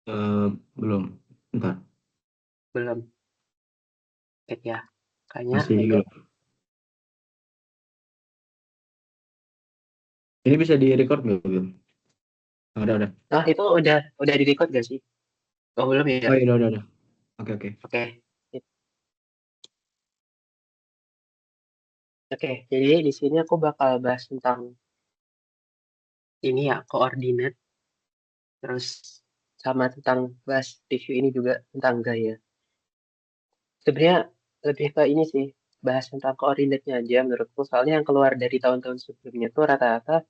Belum. Bentar. Belum. Cek ya. Kayaknya Masih agak belum. Ini bisa di-record nggak, Bim? Udah. itu udah di-record gak sih? Oh, belum ya? Oh iya, udah. Oke, oke. Oke. Oke, jadi di sini aku bakal bahas tentang ini ya, koordinat, terus sama tentang bahas review ini juga tentang gaya. Sebenarnya lebih ke ini sih, bahas tentang koordinatnya aja menurutku. Soalnya yang keluar dari tahun-tahun sebelumnya tuh rata-rata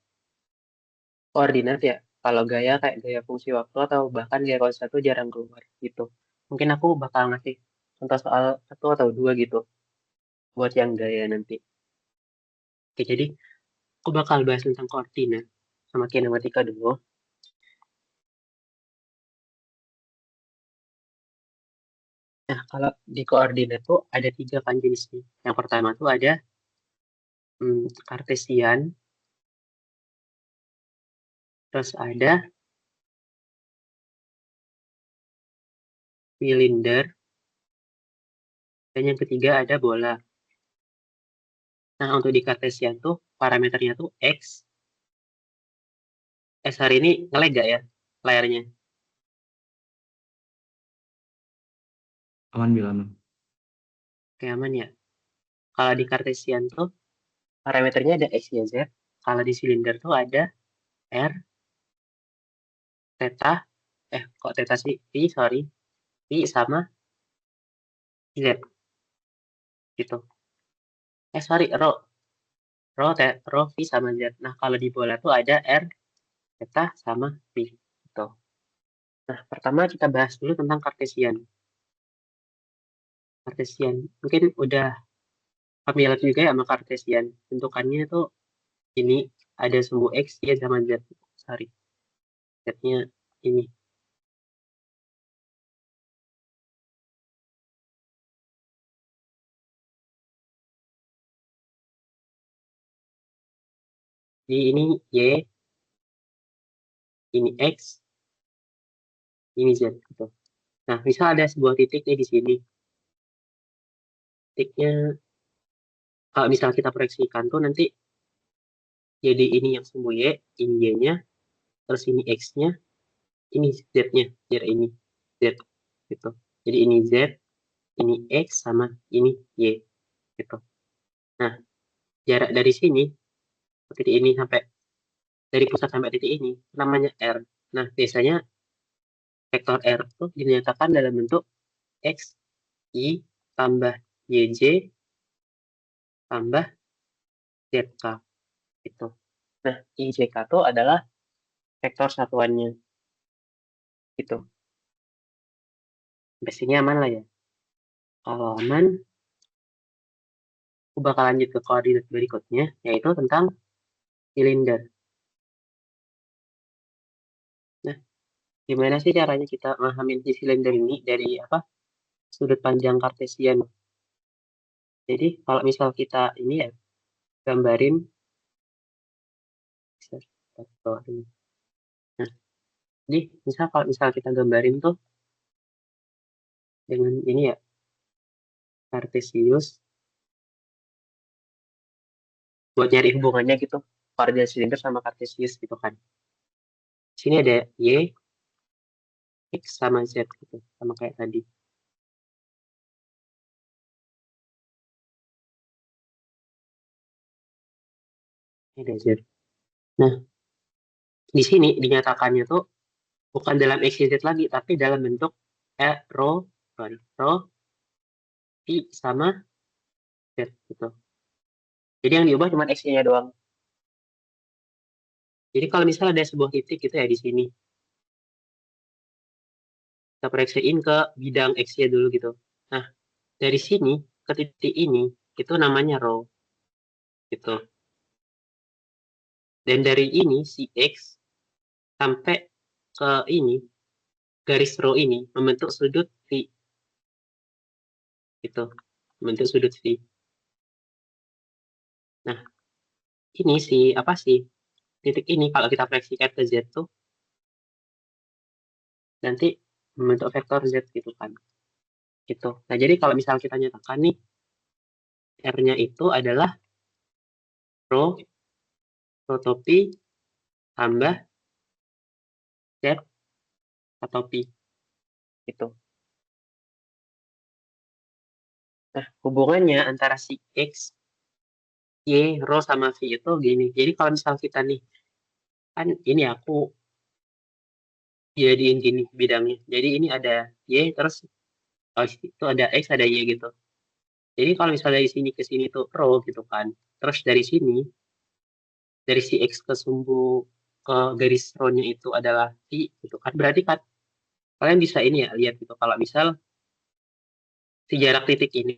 koordinat ya. Kalau gaya kayak gaya fungsi waktu atau bahkan gaya konstan tuh jarang keluar gitu. Mungkin aku bakal ngasih contoh soal satu atau dua gitu buat yang gaya nanti. Oke, jadi aku bakal bahas tentang koordinat sama kinematika dulu. Nah, kalau di koordinat tuh ada tiga kan jenisnya. Yang pertama tuh ada Kartesian, terus ada silinder, dan yang ketiga ada bola. Nah, untuk di Kartesian tuh parameternya tuh X. Hari ini nge-lag gak ya layarnya? Aman, bilang. Kayak aman ya? Kalau di Kartesian tuh parameternya ada X, Y, Z. Kalau di silinder tuh ada R, theta, kok theta sih? Sorry. Pi sama Z gitu. Sorry, rho, V sama Z. Nah, kalau di bola tuh ada R, theta sama Pi gitu. Nah, pertama kita bahas dulu tentang Kartesian. Kartesian, mungkin udah familiar juga ya sama Kartesian. Bentukannya tuh ini ada sumbu X, Y, sama Z. Sorry, Z-nya ini. Jadi ini Y, ini X, ini Z gitu. Nah, misal ada sebuah titik nih di sini. Titiknya, kalau misal kita proyeksikan tuh nanti jadi ini yang sumbu Y, ini Y-nya, terus ini X-nya, ini Z-nya, biar ini Z gitu. Jadi ini Z, ini X, sama ini Y gitu. Nah, jarak dari sini, titik ini sampai, dari pusat sampai titik ini, namanya R. Nah, biasanya vektor R itu dinyatakan dalam bentuk X, Y, tambah YJ, tambah ZK gitu. Nah, IJK itu adalah vektor satuannya gitu. Biasanya aman lah ya. Kalau aman, aku bakal lanjut ke koordinat berikutnya, yaitu tentang silinder. Nah, gimana sih caranya kita memahami si silinder ini dari sudut pandang Kartesian? Jadi, kalau misal kita ini ya, gambarin, nah, jadi kalau misal kita gambarin tuh dengan ini ya, Kartesius, buat nyari hubungannya gitu, koordinat silinder sama Kartesius gitu kan. Sini ada Y, X, sama Z gitu, sama kayak tadi. Ini ada Z. Nah, di sini dinyatakannya tuh bukan dalam X, Y, Z lagi, tapi dalam bentuk rho, Pi, sama Z gitu. Jadi yang diubah cuma X-nya doang. Jadi kalau misalnya ada sebuah titik gitu ya di sini, kita proyeksiin ke bidang X-nya dulu gitu. Nah, dari sini ke titik ini, itu namanya rho gitu. Dan dari ini, si X, sampai ke ini, garis rho ini, membentuk sudut V. Gitu. Membentuk sudut V. Nah, ini apa sih? Titik ini kalau kita proyeksikan ke Z tuh, nanti membentuk vektor Z gitu kan. Gitu. Nah, jadi kalau misal kita nyatakan nih, R-nya itu adalah rho topi tambah Z atau pi. Gitu. Nah, hubungannya antara si X, Y, rho sama V itu gini. Jadi kalau misal kita nih, kan ini aku jadiin gini bidangnya. Jadi ini ada Y, terus itu ada X, ada Y gitu. Jadi kalau misalnya dari sini ke sini tuh rho gitu kan. Terus dari sini, dari si X ke sumbu ke garis rho-nya itu adalah pi gitu kan. Berarti kan kalian bisa ini ya lihat gitu. Kalau misal si jarak titik ini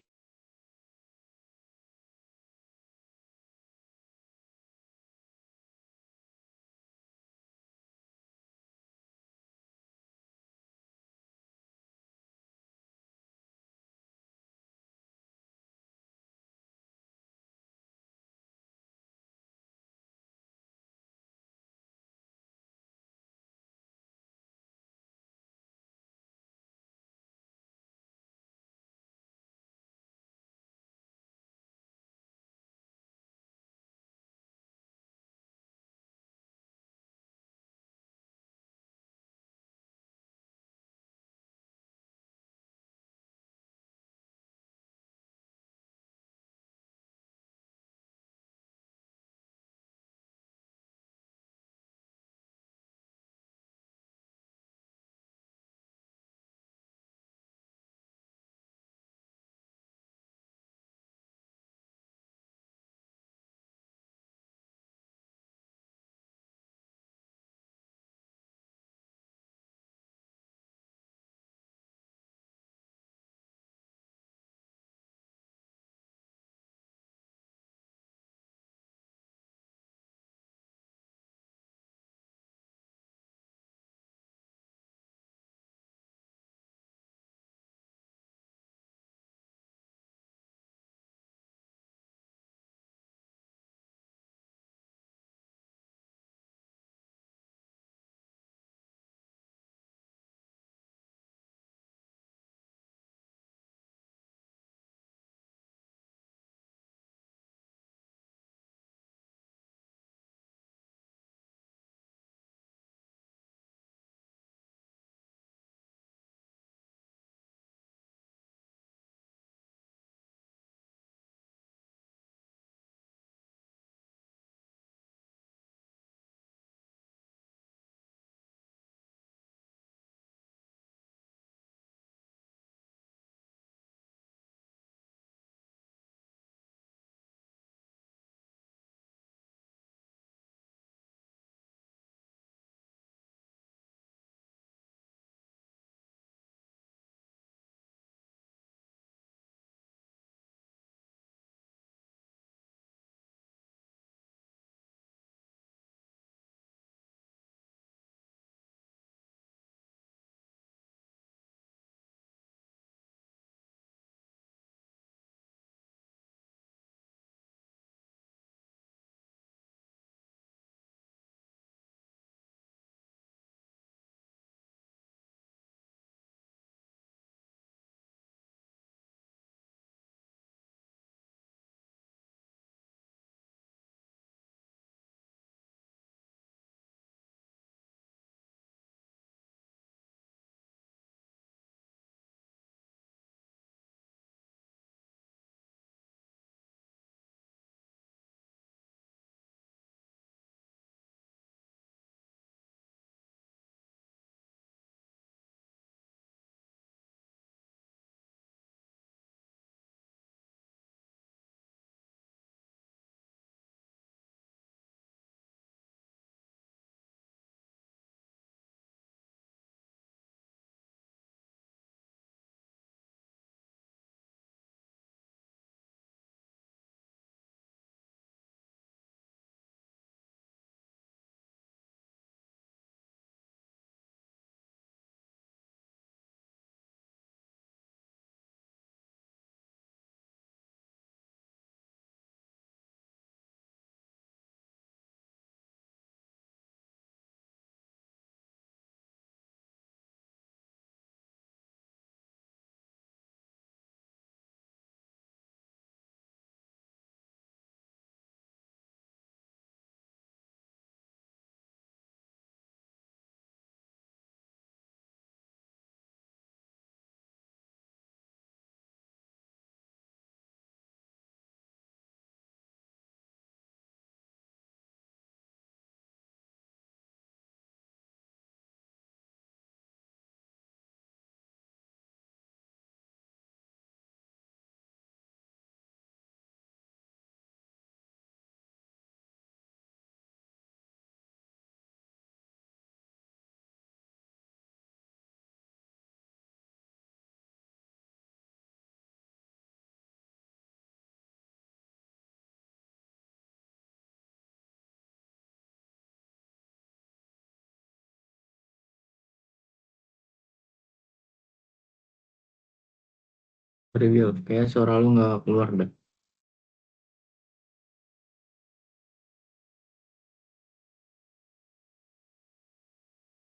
Review. Kayak suara lu nggak keluar dah.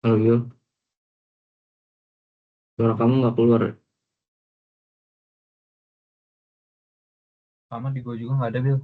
Review. Suara kamu nggak keluar. Sama di gue juga nggak ada, Bil.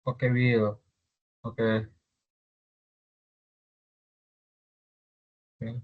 Oke, Bil. Oke. Oke.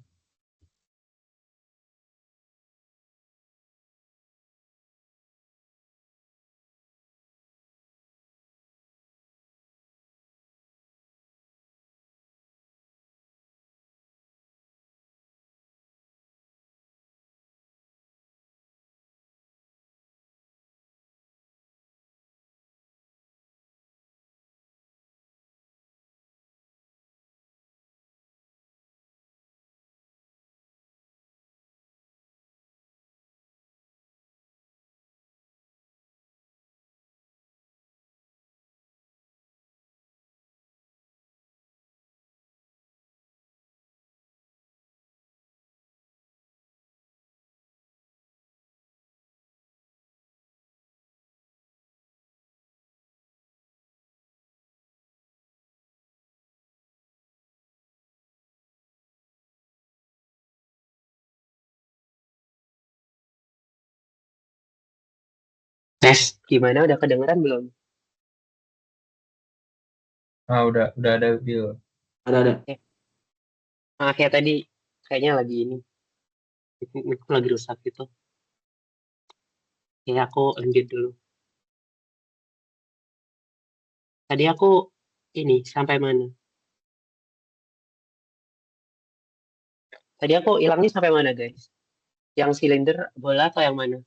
Tes, gimana? Udah kedengeran belum? Ah, udah ada, Bil. Ada. Eh, maaf ya tadi kayaknya lagi ini, lagi rusak gitu. Ya aku lanjut dulu. Tadi aku ini sampai mana? Tadi aku hilangnya sampai mana, guys? Yang silinder bola atau yang mana?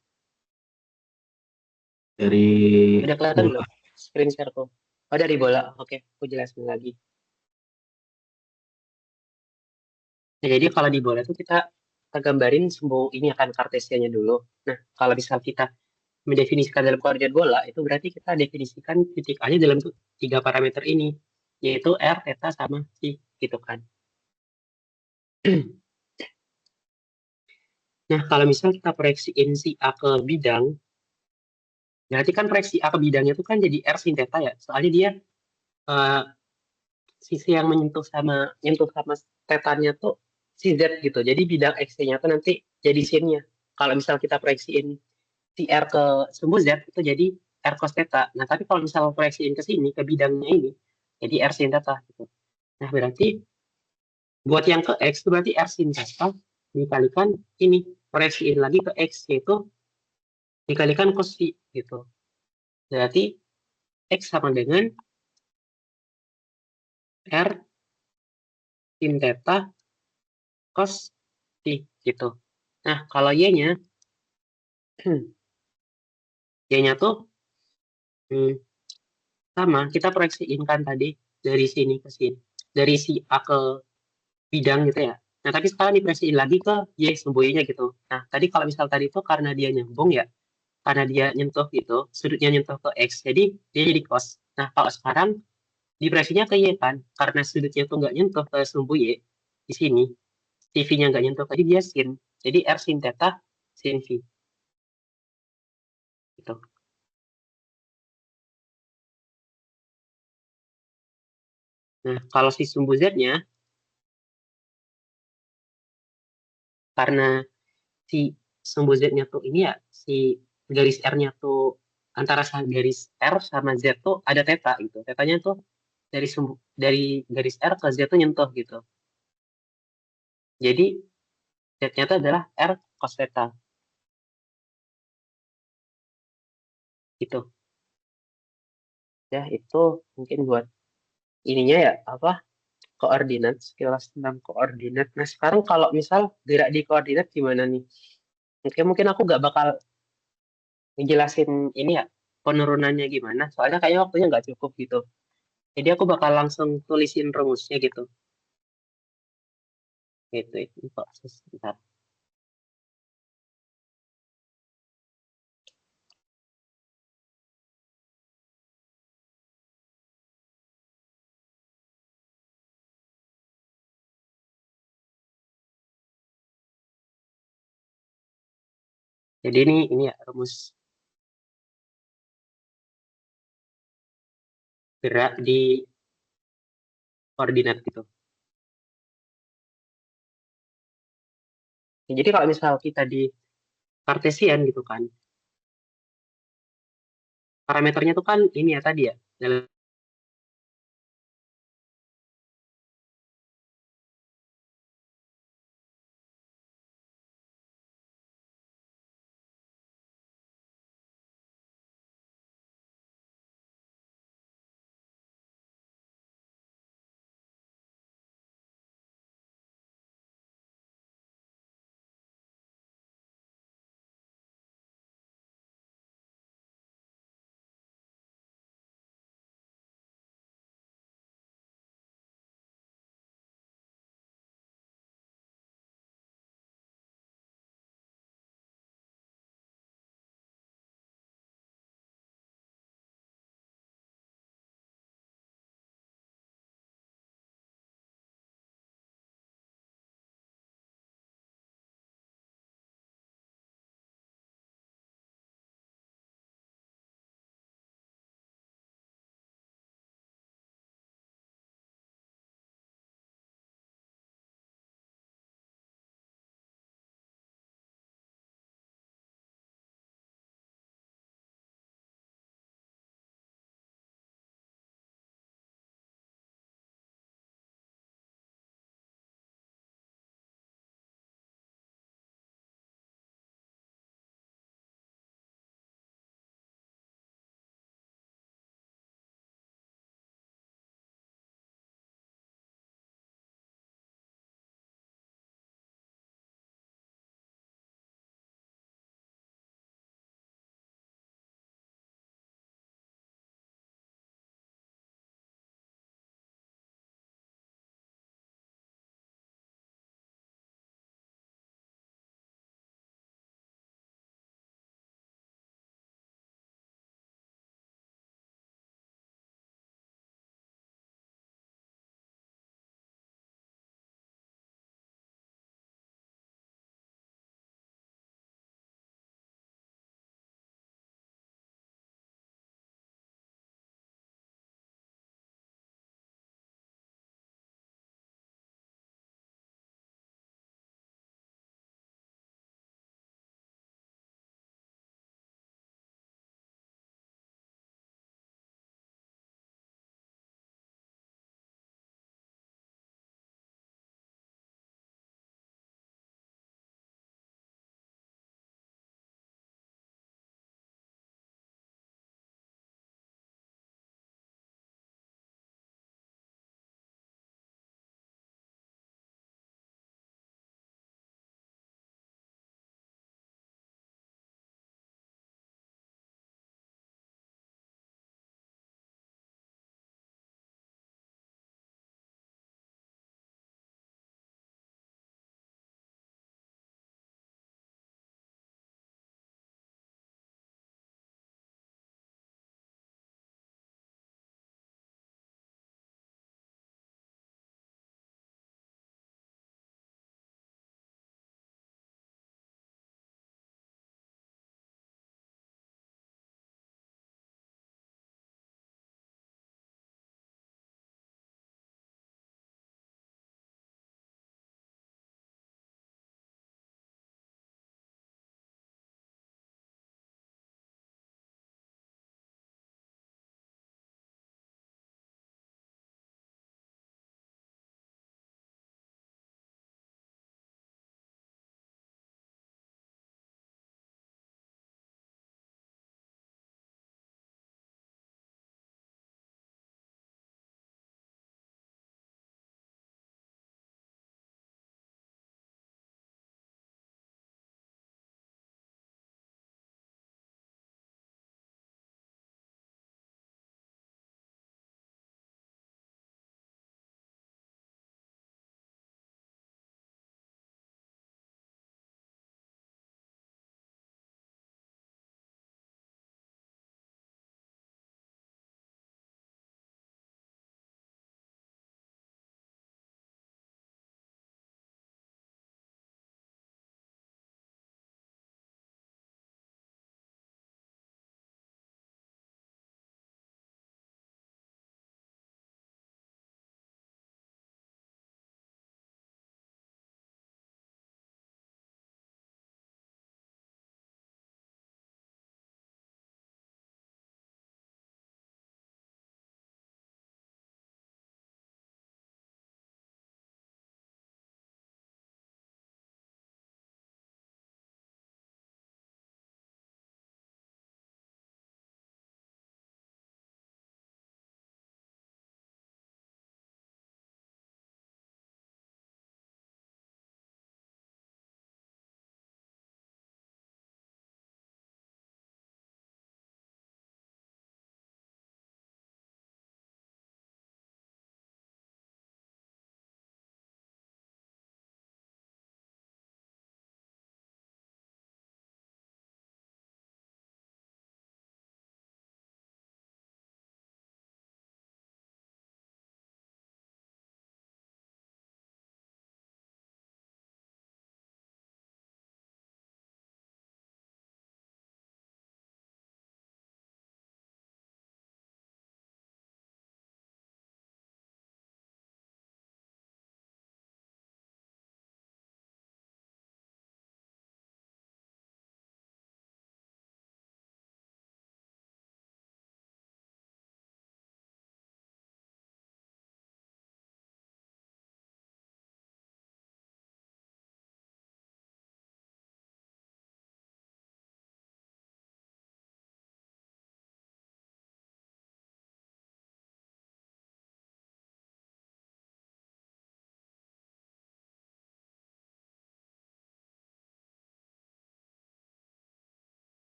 Dari Udah kelihatan bola. belum? Screen shareku. Oh, dari bola. Oke, aku jelasin lagi. Nah, jadi kalau di bola itu kita gambarin sumbu ini akan kartesiannya dulu. Nah, kalau misal kita mendefinisikan dalam koordinat bola, itu berarti kita definisikan titik A-nya dalam tiga parameter ini, yaitu R, theta, sama psi, gitu kan. Nah, kalau misal kita proyeksiin si A ke bidang, berarti kan proyeksi A ke bidangnya itu kan jadi R sin theta ya, soalnya dia eh, sisi yang nyentuh sama tetanya tuh si Z gitu. Jadi bidang X-nya tuh nanti jadi sinnya. Kalau misal kita proyeksiin si R ke sumbu Z itu jadi R cos theta. Nah, tapi kalau misal proyeksiin ke sini, ke bidangnya ini, jadi R sin theta gitu. Nah, berarti buat yang ke X itu berarti R sin theta dikalikan ini, proyeksiin lagi ke X, yaitu dikalikan cos phi gitu. Berarti X sama dengan R sin theta cos phi gitu. Nah, kalau Y-nya, Y-nya tuh hmm, sama, kita proyeksiin kan tadi dari sini ke sini. Dari si A ke bidang gitu ya. Nah, tapi sekarang diproyeksiin lagi ke Y sumbu-nya gitu. Nah, tadi kalau misal tadi itu karena dia nyambung ya, karena dia nyentuh gitu, sudutnya nyentuh ke X, jadi dia jadi cos. Nah, kalau sekarang diproyeksinya ke Y kan, karena sudutnya tuh nggak nyentuh ke sumbu Y, di sini, CV-nya nggak nyentuh, jadi dia sin. Jadi R sin theta sin V. Gitu. Nah, kalau si sumbu Z-nya, karena si sumbu Z-nya tuh ini ya, si garis R-nya tuh antara garis R sama Z tuh ada theta gitu. Tetanya tuh dari garis R ke Z tuh nyentuh gitu. Jadi Z-nya tuh adalah R cos theta gitu. Ya, itu mungkin buat ininya ya apa koordinat, sekilas tentang koordinat. Nah, sekarang kalau misal gerak di koordinat gimana nih? Mungkin aku nggak bakal ngejelasin ini ya penurunannya gimana, soalnya kayaknya waktunya nggak cukup gitu. Jadi aku bakal langsung tulisin rumusnya gitu. Itu kok sebentar. Jadi ini ya rumus gerak di koordinat gitu. Jadi kalau misal kita di Kartesian gitu kan, parameternya tuh kan ini ya tadi ya, dalam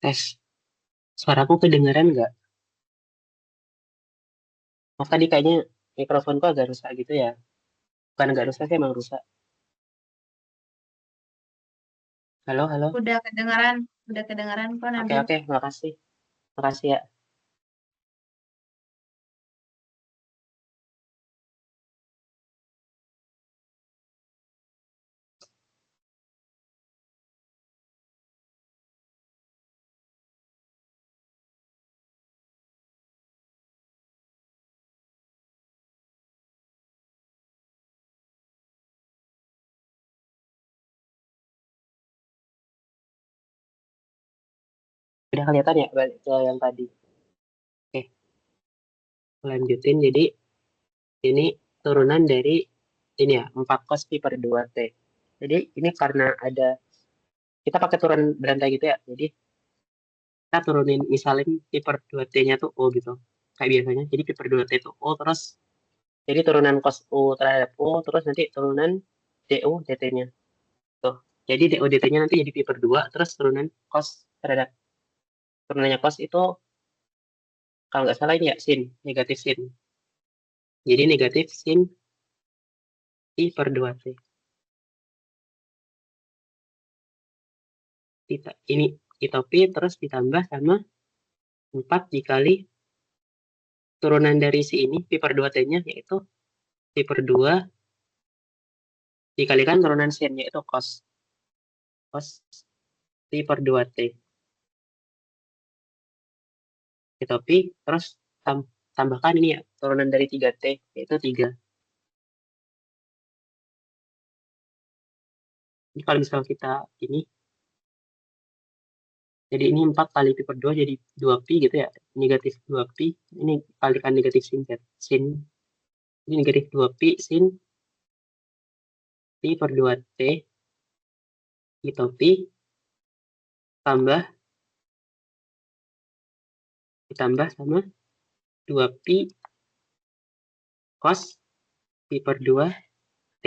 Tes. Suaraku kedengeran nggak? Maaf tadi kayaknya mikrofonku agak rusak gitu ya. Bukan agak rusak sih, emang rusak. Halo, halo. Udah kedengaran kok Oke, Nabil. oke, makasih. Makasih ya. Udah kelihatan ya balik ke yang tadi. Oke, lanjutin. Jadi ini turunan dari ini ya, 4 cos pi per 2t. Jadi ini karena ada, kita pakai turun berantai gitu ya. Jadi kita turunin misalnya pi per 2t-nya tuh O gitu. Kayak biasanya. Jadi pi per 2t itu O, terus jadi turunan cos U terhadap O, terus nanti turunan DU dt-nya. Tuh. Jadi DU dt-nya nanti jadi pi per 2, terus turunan cos terhadap turunannya cos itu kalau nggak salah ini ya sin, negatif sin. Jadi negatif sin pi per 2t. Ini itu pi terus ditambah sama 4 dikali turunan dari si ini pi per 2t-nya yaitu pi per 2 dikalikan turunan sin yaitu cos pi per 2t. Itu pi terus tambahkan ini ya turunan dari 3t yaitu 3. Ini kalau misal kita ini jadi ini 4 kali pi per 2 jadi 2 pi gitu ya, negatif 2 pi, ini kalikan negatif sin, ini negatif 2 pi sin pi per 2t itu pi ditambah sama 2 pi cos pi per 2 t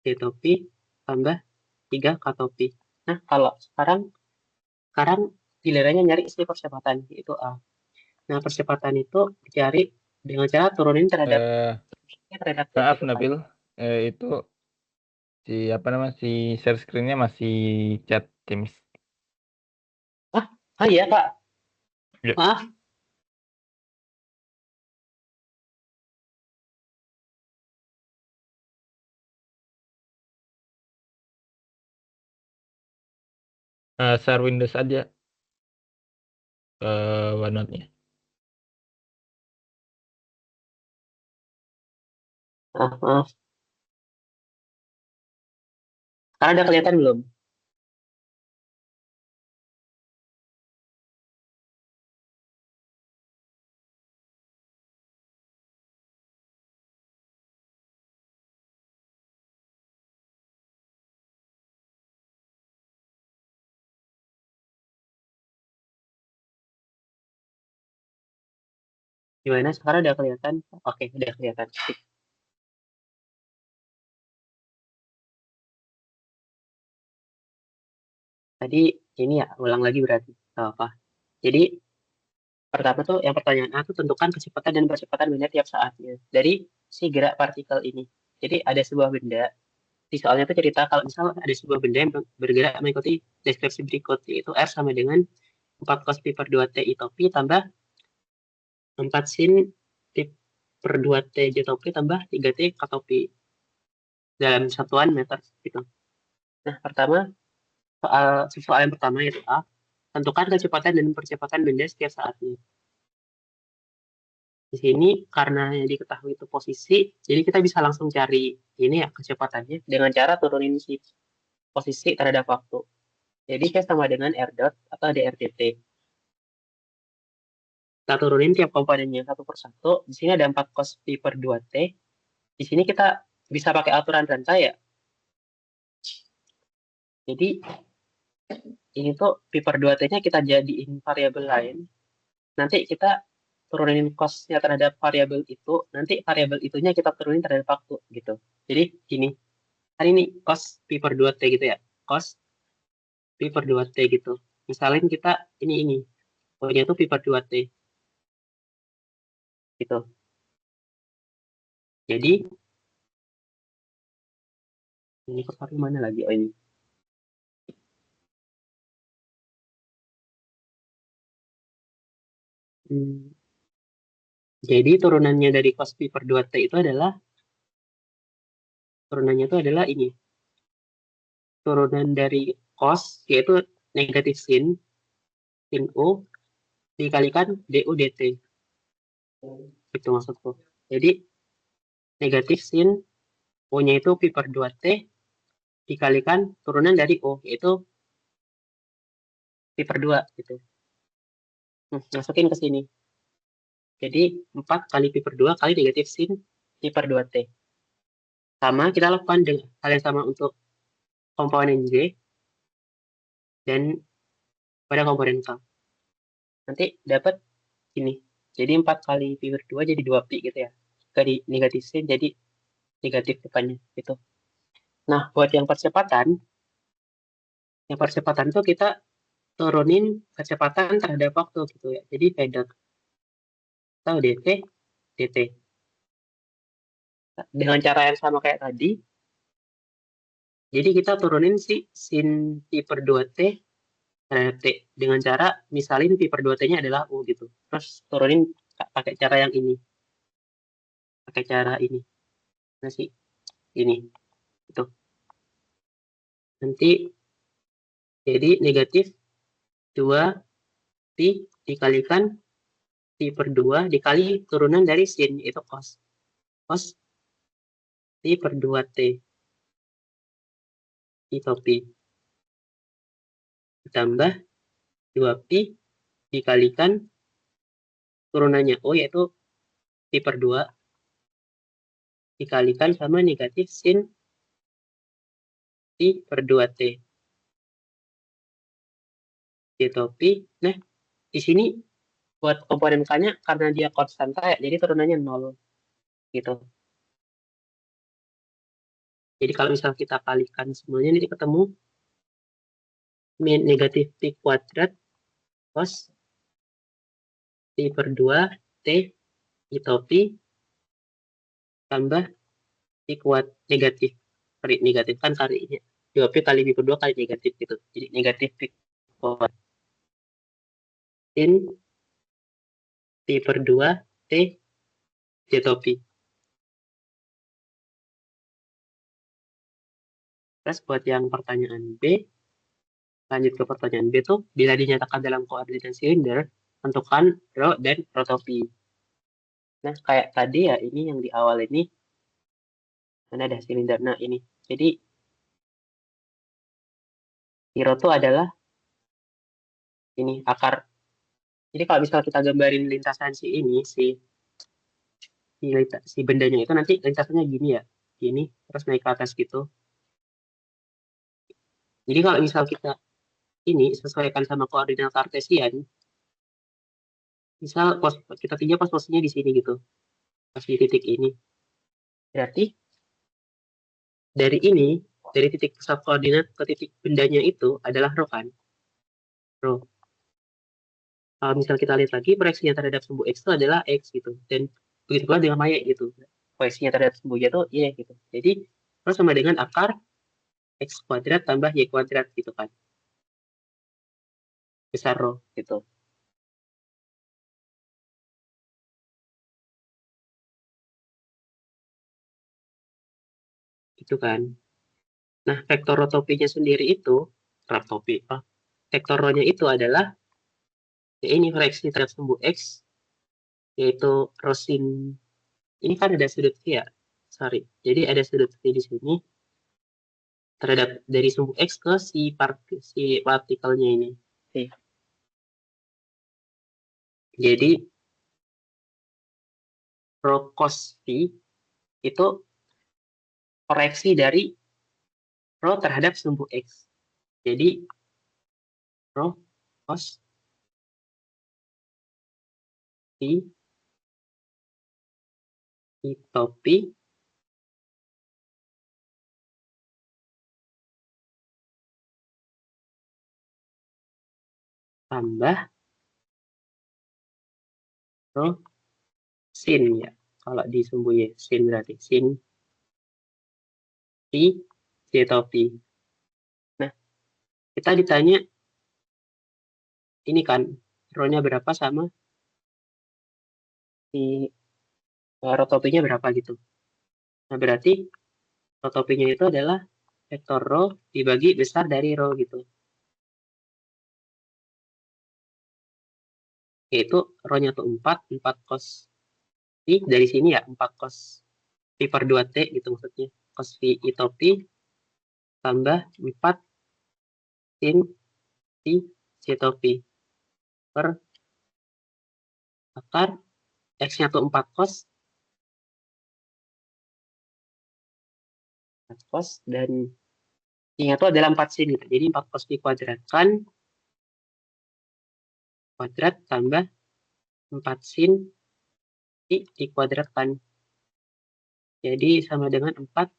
itu pi tambah 3 kata pi. Nah, kalau sekarang gilirannya nyari isi percepatan yaitu A. Nah, percepatan itu dicari dengan cara turunin terhadap Maaf detik Nabil, itu si share screen-nya masih chat Teams. Ah iya Kak. Ya. Maaf. Share Windows aja ke OneNote-nya. Maaf. Sekarang udah kelihatan belum? Gimana? Sekarang udah kelihatan? Oke, udah kelihatan. Tadi ini ya, ulang lagi berarti. Gak apa. Jadi, pertama tuh, yang pertanyaan A tuh tentukan kecepatan dan percepatan benda tiap saatnya. Dari si gerak partikel ini. Jadi, ada sebuah benda. Di soalnya tuh cerita kalau misal ada sebuah benda yang bergerak mengikuti deskripsi berikut. Yaitu R sama dengan 4 cos pi per 2t itu pi tambah 4 sin pi per 2t jatuh pi tambah 3t kata pi dalam satuan meter gitu. Nah, pertama soal yang pertama yaitu A, tentukan kecepatan dan percepatan benda setiap saatnya. Di sini karena yang diketahui itu posisi, jadi kita bisa langsung cari ini ya kecepatannya dengan cara turunin si posisi terhadap waktu. Jadi kayak sama dengan R dot atau dRdt. Kita turunin tiap komponennya satu per satu. Di sini ada 4 cos pi per 2t. Di sini kita bisa pakai aturan rantai ya. Jadi ini tuh pi per 2t-nya kita jadiin variabel lain. Nanti kita turunin cost-nya terhadap variabel itu, nanti variabel itunya kita turunin terhadap waktu gitu. Jadi gini, kan ini cost pi per 2t gitu ya. Cost pi per 2t gitu. misalin kita ini O-nya itu pi per 2T. Gitu. Jadi, ini kemarin mana lagi? Oh ini. Jadi turunannya dari cos pi per 2T itu adalah ini. Turunan dari cos yaitu negatif sin U dikalikan du dt. Itu maksudku. Jadi negatif sin O-nya itu pi per 2T dikalikan turunan dari O yaitu pi per 2 gitu. Masukin ke sini. Jadi 4 kali pi per 2 kali negatif sin pi per 2T. Sama kita lakukan dengan hal yang sama untuk komponen J dan pada komponen K. Nanti dapat ini. Jadi 4 kali pi per 2 jadi 2 pi gitu ya. Dari negatif sin jadi negatif depannya gitu. Nah, buat yang percepatan itu kita turunin kecepatan terhadap waktu gitu ya. Jadi pendek. Tahu dt. Dengan cara yang sama kayak tadi. Jadi kita turunin si sin pi per 2T terhadap T. Dengan cara misalin pi per 2T-nya adalah U gitu. Terus turunin pakai cara yang ini. Pakai cara ini. Nah sih, ini. Itu. Nanti jadi negatif 2 pi dikalikan pi per 2 dikali turunan dari sin itu cos. Cos pi per 2T. Itu pi. Ditambah 2 pi dikalikan turunannya O yaitu pi per 2 dikalikan sama negatif sin pi per 2T. Gitu pi. Nah, di sini buat komponen K-nya karena dia konstanta ya, jadi turunannya 0. Gitu. Jadi kalau misalnya kita kalikan semuanya nanti ketemu negatif pi kuadrat cos pi per 2 T itu pi tambah pi kuat negatif. Negatif kan kalinya. 2 pi kali pi per 2 kali negatif gitu. Jadi negatif pi kuadrat sin pi per 2 T jatuh pi. Terus buat yang pertanyaan B, lanjut ke pertanyaan B tuh, bila dinyatakan dalam koordinat silinder, tentukan rho dan rotopi. Nah, kayak tadi ya, ini yang di awal ini, mana ada silinder. Nah, ini. Jadi, rho itu adalah ini, akar. Jadi, kalau misalnya kita gambarin lintasan si ini, si bendanya itu nanti lintasannya gini ya. Gini, terus naik ke atas gitu. Jadi, kalau misal kita ini sesuaikan sama koordinat kartesian, misal kita tinjau posisinya di sini gitu. Pas di titik ini. Berarti dari ini, dari titik pusat koordinat ke titik bendanya itu adalah rho kan? Rho. Kalau misal kita lihat lagi, proyeksinya terhadap sumbu X itu adalah X gitu. Dan begitu pula dengan Y gitu. Proyeksinya terhadap sumbu Y itu Y gitu. Jadi, rho sama dengan akar X kuadrat tambah Y kuadrat gitu kan. Besar rho gitu. Gitu kan. Nah, vektor rotopinya sendiri itu, vektor rho-nya itu adalah ya ini proyeksi terhadap sumbu X, yaitu rho sin, ini kan ada sudut ya, sorry. Jadi ada sudut di sini terhadap dari sumbu X ke si partikelnya ini. Oke. Jadi rho cos phi itu koreksi dari rho terhadap sumbu X. Jadi rho cos phi itu pi tambah rho sin ya. Kalau di sumbu Y, sin berarti sin pi J atau pi. Nah, kita ditanya ini kan rho-nya berapa sama si rotopinya berapa gitu. Nah, berarti rotopinya itu adalah vektor rho dibagi besar dari rho gitu. Yaitu rho-nya tuh 4 cos pi dari sini ya 4 cos pi per 2t gitu maksudnya. Cos pi itu pi tambah 4 sin pi J atau pi per akar X-nya tuh 4 cos dan Y-nya tuh adalah 4 sin gitu. Jadi 4 cos pi kuadrat kan kuadrat tambah 4 sin pi dikuadratkan. Jadi sama dengan 4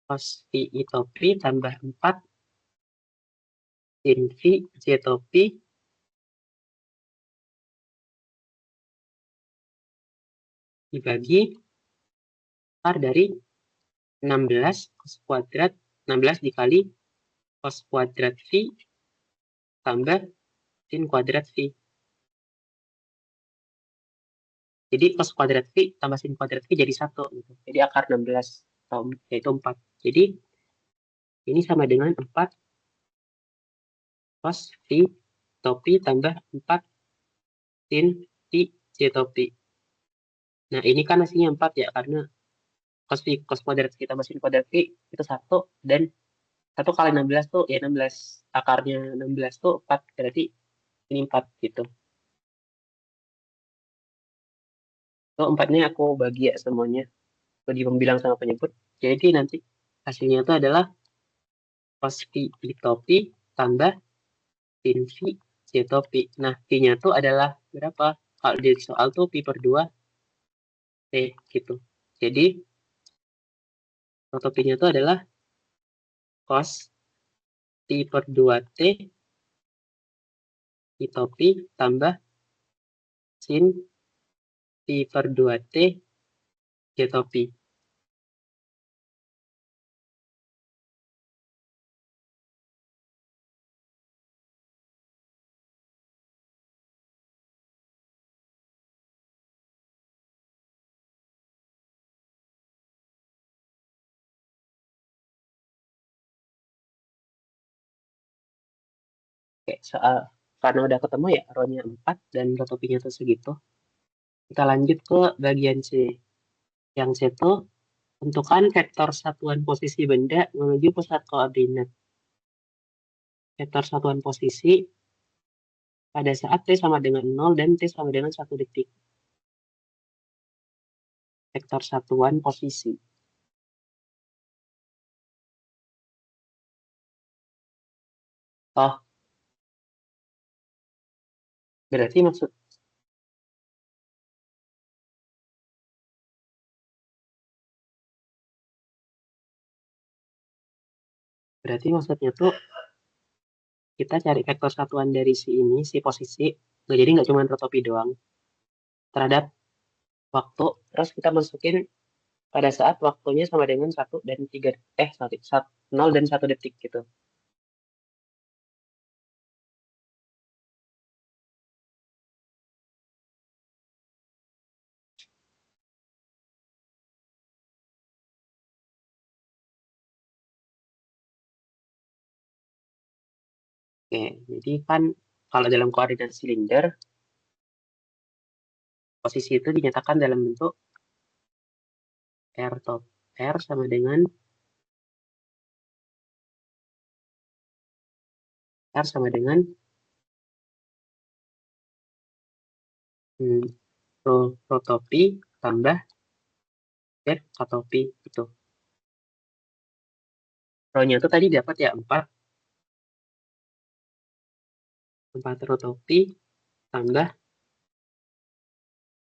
cos pi itu pi tambah 4 sin pi J atau pi dibagi akar dari 16 cos kuadrat 16 dikali cos kuadrat V tambah sin kuadrat V. Jadi cos kuadrat V tambah sin kuadrat V jadi 1 gitu. Jadi akar 16 yaitu 4. Jadi ini sama dengan 4 cos V atau pi tambah 4 sin pi J atau pi. Nah, ini kan hasilnya 4 ya karena cos kuadrat V tambah sin kuadrat V itu 1 dan 1 kali 16 tuh ya 16 akarnya 16 tuh 4 berarti ini 4 gitu. So 4-nya aku bagi ya semuanya di pembilang sama penyebut. Jadi nanti hasilnya itu adalah cos pi itu pi tambah sin V J atau pi. Nah, pi-nya tuh adalah berapa? Kalau di soal tuh pi per 2 T gitu. Jadi pi-nya itu adalah cos pi per 2 T itu pi tambah sin pi per 2 T J atau pi. Oke, soal karena udah ketemu ya rho-nya 4 dan rotopinya tuh segitu. Kita lanjut ke bagian C. Yang C itu tentukan vektor satuan posisi benda menuju pusat koordinat. Vektor satuan posisi pada saat T sama dengan 0 dan T sama dengan 1 detik. Vektor satuan posisi. Oh, berarti maksudnya tuh kita cari vektor satuan dari si ini, si posisi. Nah, jadi nggak cuma rotopi doang. Terhadap waktu, terus kita masukin pada saat waktunya sama dengan 1 dan 3, 0 dan 1 detik gitu. Oke, jadi kan kalau dalam koordinat silinder, posisi itu dinyatakan dalam bentuk R top R sama dengan rotopi tambah Z katopi gitu. Rho-nya itu tadi dapat ya 4 rotopi tambah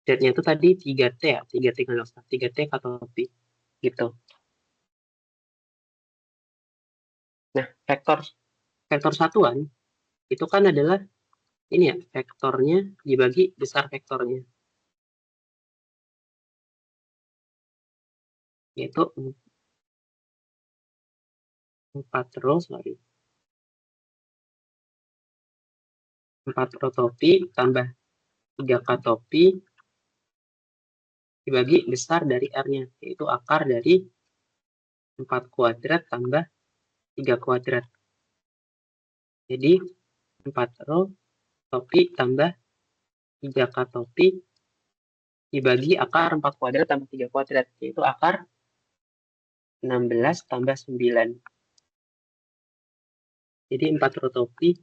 Z-nya itu tadi 3T ya, 3T kalau 3T katopi gitu. Nah, vektor satuan itu kan adalah ini ya, vektornya dibagi besar vektornya. Yaitu 4 row, 4 row topi tambah 3K topi dibagi besar dari R-nya, yaitu akar dari 4 kuadrat tambah 3 kuadrat. Jadi 4 row topi tambah 3K topi dibagi akar 4 kuadrat tambah 3 kuadrat, yaitu akar 16 tambah 9. Jadi 4 row topi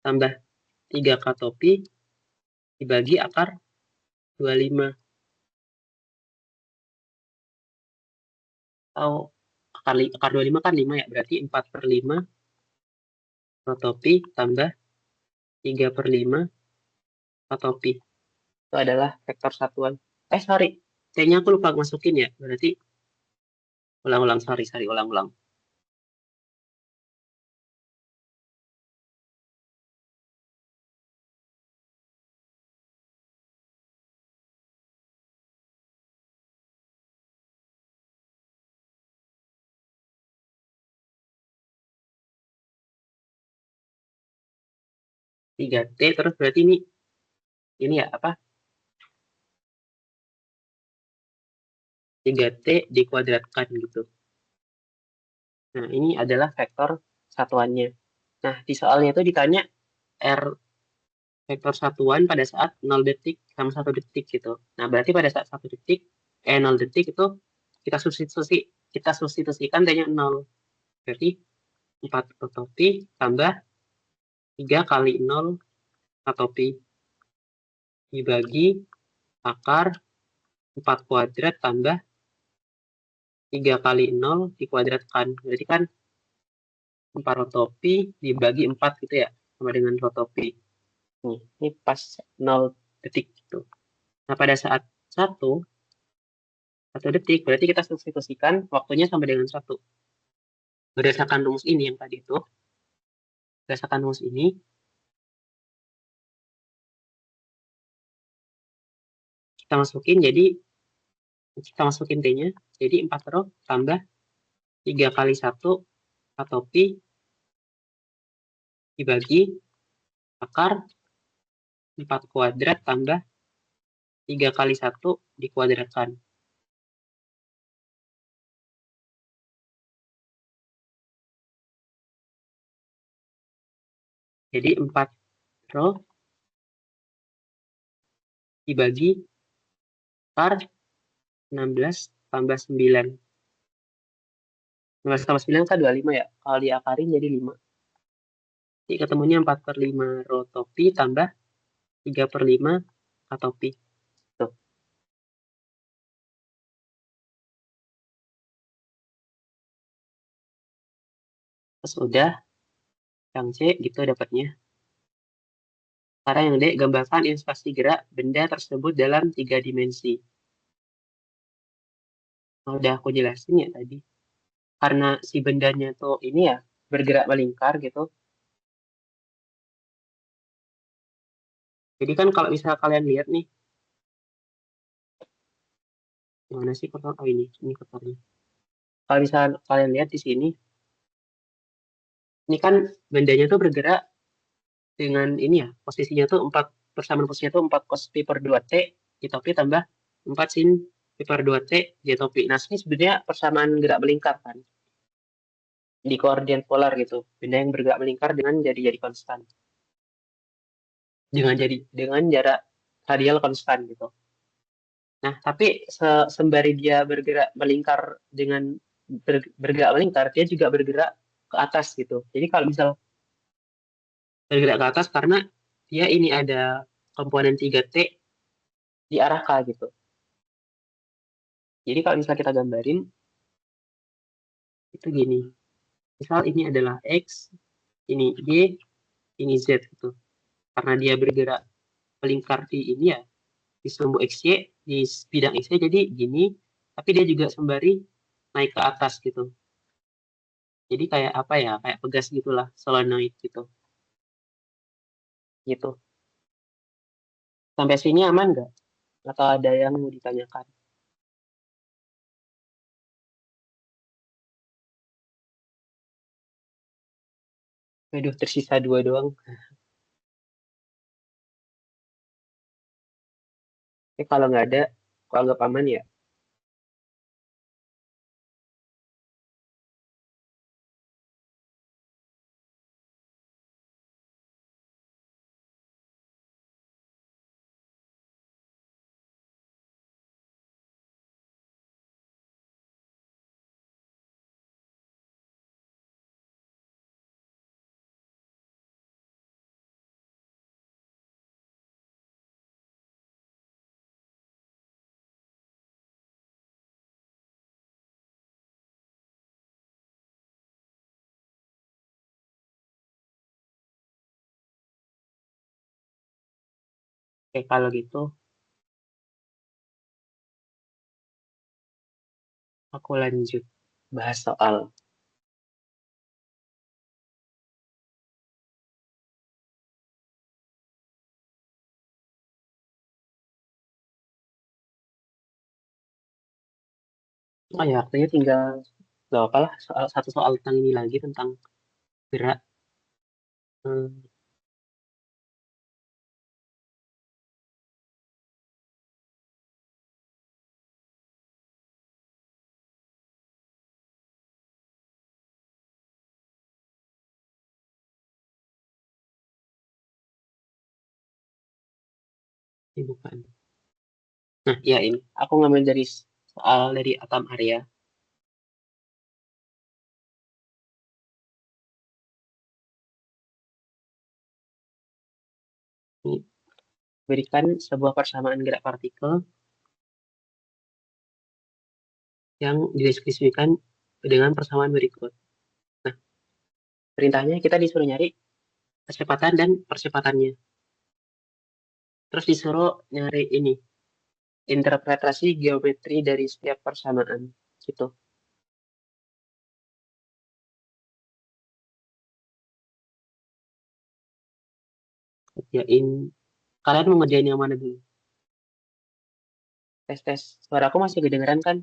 tambah 3K topi dibagi akar 25. Atau akar 25 kan 5 ya, berarti 4/5 row topi tambah 3/5 row topi. Itu adalah vektor satuan. Sorry, T-nya aku lupa masukin ya, berarti ulang-ulang, sorry, ulang-ulang. Tiga T terus berarti ini ya apa? 3T dikuadratkan gitu. Nah, ini adalah vektor satuannya. Nah, di soalnya itu ditanya R vektor satuan pada saat 0 detik sama 1 detik gitu. Nah, berarti pada saat 1 detik, 0 detik itu kita substitusikan T-nya 0. Berarti 4 topi tambah 3 kali 0 topi dibagi akar 4 kuadrat tambah 3 kali 0 dikuadratkan. Berarti kan 4 rotopi dibagi 4 gitu ya, sama dengan rotopi. Ini pas 0 detik gitu. Nah, pada saat 1 detik, berarti kita substitusikan waktunya sampai dengan 1. Berdasarkan rumus ini yang tadi itu, berdasarkan rumus ini, kita masukin T-nya, jadi 4 row tambah 3 kali 1 topi dibagi akar 4 kuadrat tambah 3 kali 1 dikuadratkan. Jadi 4 row dibagi akar 16 tambah 9. 16 tambah 9 kan 25 ya. Kalau diakarin jadi 5. Jadi ketemunya 4/5 row topi tambah 3/5 topi. Tuh. Terus udah yang C gitu dapatnya. Sekarang yang D, gambarkan ilustrasi gerak benda tersebut dalam 3 dimensi. Nah, udah aku jelasin ya tadi. Karena si bendanya tuh ini ya bergerak melingkar gitu. Jadi kan kalau misalnya kalian lihat nih, mana sih kotor? Oh ini kotornya. Kalau misalnya kalian lihat di sini, ini kan bendanya tuh bergerak dengan ini ya, posisinya tuh 4, persamaan posisinya tuh 4 cos pi per 2t di topi tambah 4 sin pi per 2t di topi. Nah, ini sebenarnya persamaan gerak melingkar kan. Di koordinat polar gitu. Benda yang bergerak melingkar dengan jadi konstan. Dengan jarak radial konstan gitu. Nah, tapi sembari dia bergerak melingkar dengan bergerak melingkar, dia juga bergerak ke atas gitu. Jadi kalau misal bergerak ke atas karena dia ini ada komponen 3T di arah K gitu. Jadi kalau misalnya kita gambarin, itu gini. Misal ini adalah X, ini Y, ini Z gitu. Karena dia bergerak melingkar di ini ya, di sumbu XY, di bidang XY jadi gini, tapi dia juga sembari naik ke atas gitu. Jadi kayak apa ya, kayak pegas gitulah, solenoid gitu. Gitu. Sampai sini aman nggak? Atau ada yang mau ditanyakan? Aduh, tersisa 2 doang. Kalau nggak ada, kalau nggak aman ya. Oke, kalau gitu aku lanjut bahas soal oh ya, artinya tinggal nggak apa lah satu soal tentang ini lagi tentang gerak. Hmm, ini bukan. Nah, ya ini aku ngambil dari soal dari Atam Arya. Ini berikan sebuah persamaan gerak partikel yang dideskripsikan dengan persamaan berikut. Nah, perintahnya kita disuruh nyari kecepatan dan percepatannya. Terus disuruh nyari ini, interpretasi geometri dari setiap persamaan. Gitu. Kerjain. Kalian mau ngerjain yang mana dulu? Tes. Suara aku masih kedengeran kan?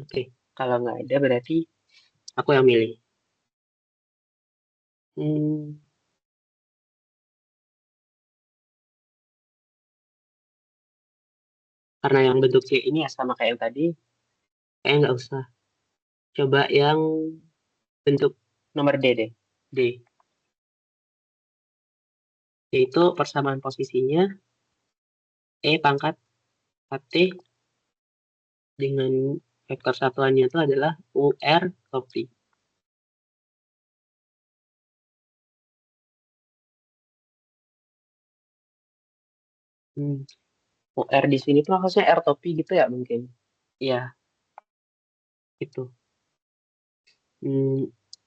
Oke, kalau nggak ada berarti aku yang milih. Hmm, karena yang bentuk C ini ya sama kayak yang tadi, kayak nggak usah. Coba yang bentuk nomor D deh. D. Yaitu persamaan posisinya E pangkat KT dengan vektor satuannya itu adalah UR topi. UR di sini tuh maksudnya R topi gitu ya mungkin. Iya, itu. Hmm,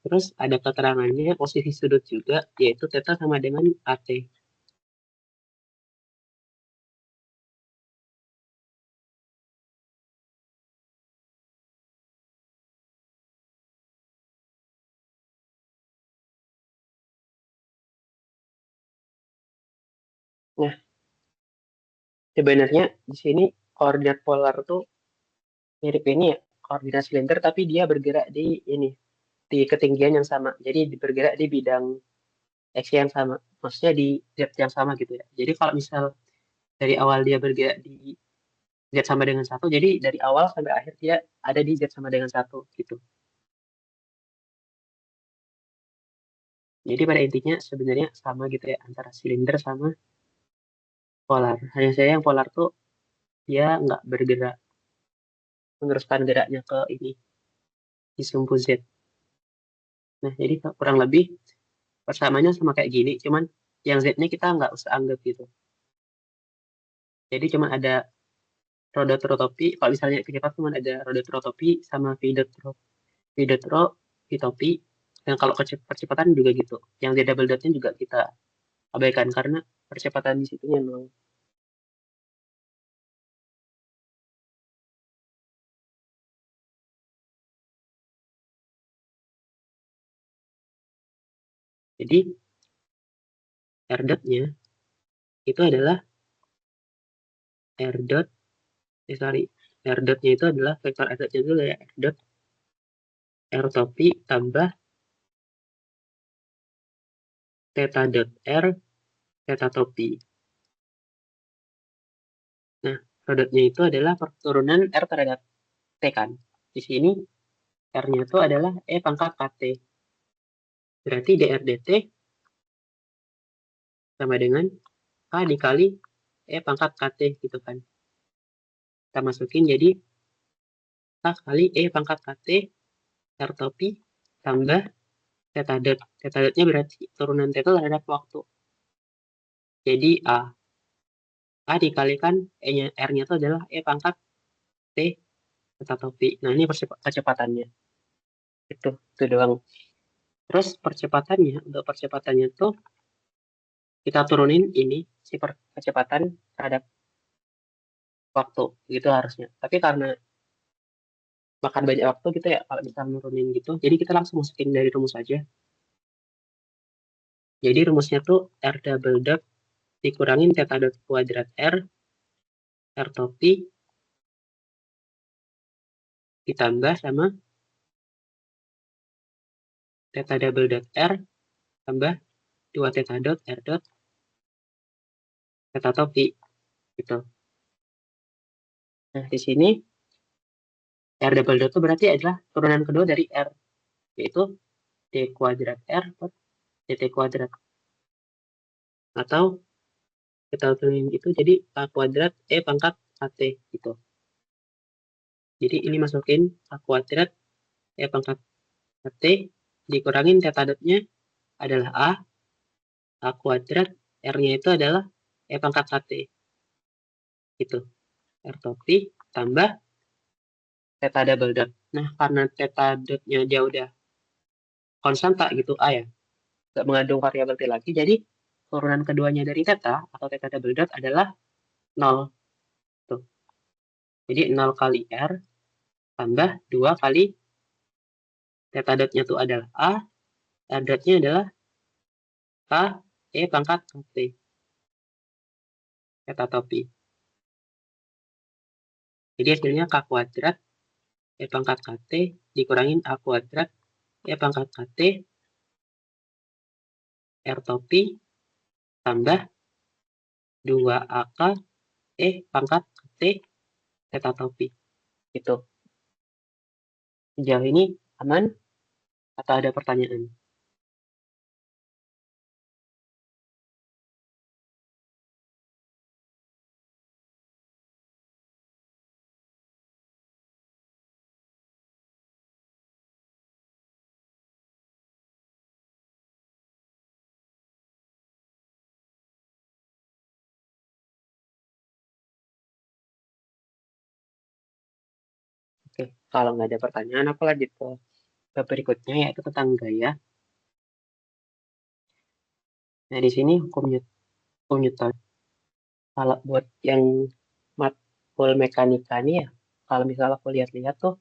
terus ada keterangannya posisi sudut juga, yaitu theta sama dengan AT. Nah, sebenarnya di sini koordinat polar tuh mirip ini ya, koordinat silinder, tapi dia bergerak di ini, di ketinggian yang sama. Jadi bergerak di bidang X yang sama, maksudnya di Z yang sama gitu ya. Jadi kalau misal dari awal dia bergerak di Z sama dengan 1, jadi dari awal sampai akhir dia ada di Z sama dengan 1 gitu. Jadi pada intinya sebenarnya sama gitu ya antara silinder sama polar. Hanya saya yang polar tuh dia nggak bergerak, meneruskan geraknya ke ini di sumbu Z. Nah, jadi kurang lebih persamaannya sama kayak gini, cuman yang Z-nya kita nggak usah anggap gitu. Jadi cuma ada roda trotopi, kalau misalnya kita cuma ada roda trotopi sama topi, dan kalau percepatan juga gitu. Yang di double dotnya juga kita abaikan karena percepatan di situnya 0. Jadi R dotnya itu adalah R dotnya itu adalah vektor R dotnya itu adalah R dot R topi tambah theta dot R theta topi. Nah, produknya itu adalah turunan R terhadap T kan. Di sini R-nya itu adalah E pangkat KT. Berarti dr dt sama dengan K dikali E pangkat KT gitu kan. Kita masukin jadi K kali E pangkat KT R topi tambah theta dot. Theta dotnya berarti turunan theta terhadap waktu. Jadi A dikalikan E-nya, R-nya itu adalah E pangkat T theta topi. Nah, ini percepatannya. Itu doang. Terus untuk percepatannya tuh kita turunin ini si percepatan terhadap waktu gitu harusnya. Tapi karena makan banyak waktu gitu ya kalau bisa nurunin gitu, jadi kita langsung masukin dari rumus aja. Jadi rumusnya tuh R double dot dikurangin theta dot kuadrat R topi ditambah sama theta double dot R tambah 2 theta dot R dot theta topi gitu. Nah, di sini R double dot itu berarti adalah turunan kedua dari R, yaitu D kuadrat R per DT kuadrat. Atau kita turunin itu jadi K kuadrat E pangkat KT gitu. Jadi ini masukin K kuadrat E pangkat KT dikurangin theta dotnya adalah A kuadrat R-nya itu adalah E pangkat KT gitu. R topi tambah theta double dot. Nah, karena theta dotnya dia udah konstan tak gitu A ya, nggak mengandung variabel T lagi, jadi turunan keduanya dari theta atau theta double dot adalah 0. Tuh. Jadi 0 kali R tambah 2 kali theta dotnya itu adalah A, R dotnya adalah K, E pangkat KT. Theta topi. Jadi hasilnya K kuadrat E pangkat KT dikurangin A kuadrat E pangkat KT R topi tambah 2AK E pangkat KT theta topi. Gitu. Sejauh ini aman atau ada pertanyaan? Oke, kalau nggak ada pertanyaan, aku lanjut ke berikutnya yaitu tentang gaya. Nah, di sini hukum Newton. Kalau buat yang matkul mekanika nih ya, kalau misalnya aku lihat-lihat tuh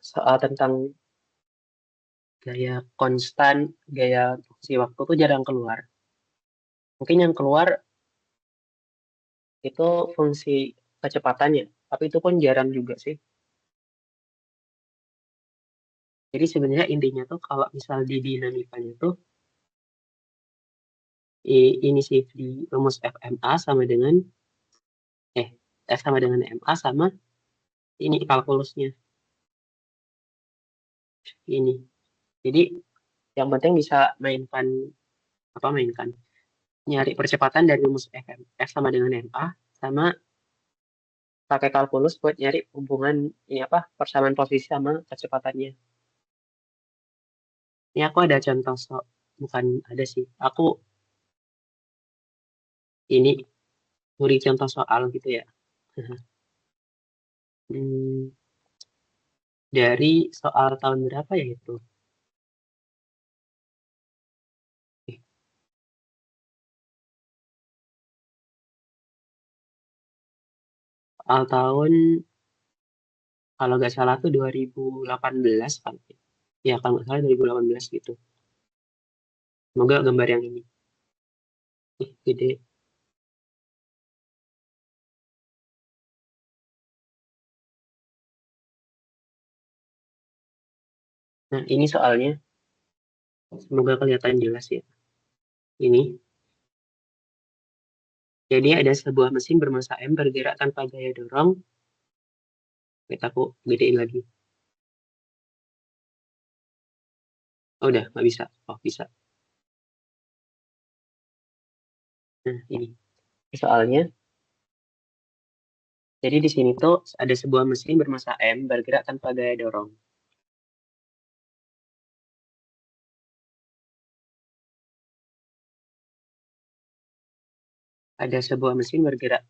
soal tentang gaya konstan, gaya fungsi waktu tuh jarang keluar. Mungkin yang keluar itu fungsi kecepatannya, tapi itu pun jarang juga sih. Jadi sebenarnya intinya tuh kalau misal di dinamikanya tuh ini sih di rumus FMA sama dengan sama dengan MA sama ini kalkulusnya ini. Jadi yang penting bisa mainkan nyari percepatan dari rumus F sama dengan MA, sama pakai kalkulus buat nyari hubungan ini apa persamaan posisi sama kecepatannya. Ini aku ada contoh bukan ada sih. Aku ini beri contoh soal gitu ya. Dari soal tahun berapa ya itu? Soal tahun kalau nggak salah tuh 2018 kan. Ya kalau nggak salah 2018 gitu. Semoga gambar yang ini. Gede. Nah, ini soalnya. Semoga kelihatan jelas ya. Ini. Jadi ada sebuah mesin bermassa M bergerak tanpa gaya dorong. Kita aku gedein lagi. Oh, udah, nggak bisa. Oh, bisa. Nah, ini. Soalnya. Jadi di sini tuh ada sebuah mesin bermassa M bergerak tanpa gaya dorong. Ada sebuah mesin bergerak